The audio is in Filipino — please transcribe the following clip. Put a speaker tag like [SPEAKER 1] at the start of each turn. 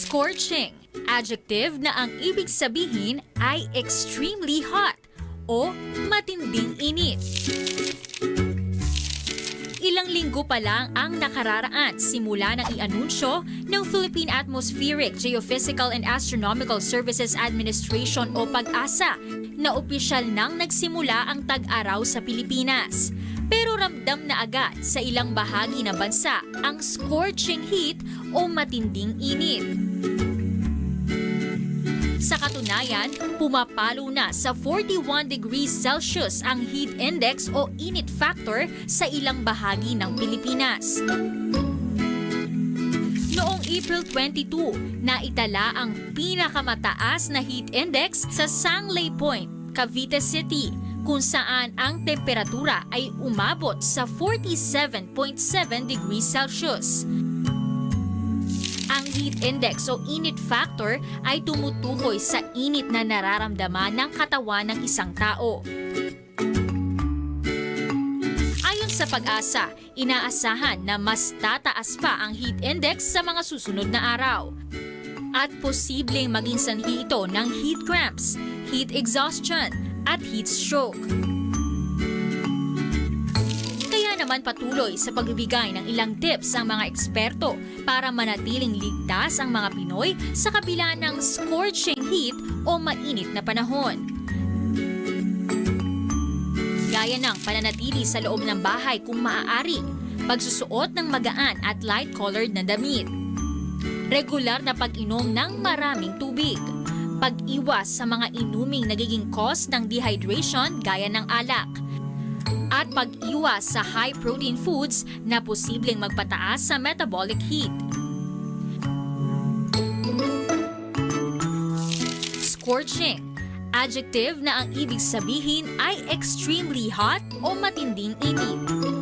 [SPEAKER 1] Scorching, adjective na ang ibig sabihin ay extremely hot o matinding init. Ilang linggo pa lang ang nakararaan simula ng i-anunsyo ng Philippine Atmospheric, Geophysical and Astronomical Services Administration o PAG-ASA na opisyal nang nagsimula ang tag-araw sa Pilipinas. Pero ramdam na agad sa ilang bahagi ng bansa ang scorching heat o matinding init. Sa katunayan, pumapalo na sa 41 degrees Celsius ang heat index o init factor sa ilang bahagi ng Pilipinas. Noong April 22, naitala ang pinakamataas na heat index sa Sangley Point, Cavite City, kung saan ang temperatura ay umabot sa 47.7 degrees Celsius. Ang heat index o init factor ay tumutukoy sa init na nararamdaman ng katawan ng isang tao. Ayon sa PAG-ASA, inaasahan na mas tataas pa ang heat index sa mga susunod na araw. At posibleng maging sanhi ito ng heat cramps, heat exhaustion, at heat stroke. Kaya naman patuloy sa pagbibigay ng ilang tips ang mga eksperto para manatiling ligtas ang mga Pinoy sa kabila ng scorching heat o mainit na panahon. Gaya ng pananatili sa loob ng bahay kung maaari, pagsusuot ng magaan at light-colored na damit, regular na pag-inom ng maraming tubig, pag-iwas sa mga inuming nagiging cause ng dehydration gaya ng alak, at pag-iwas sa high-protein foods na posibleng magpataas sa metabolic heat. Scorching, adjective na ang ibig sabihin ay extremely hot o matinding init.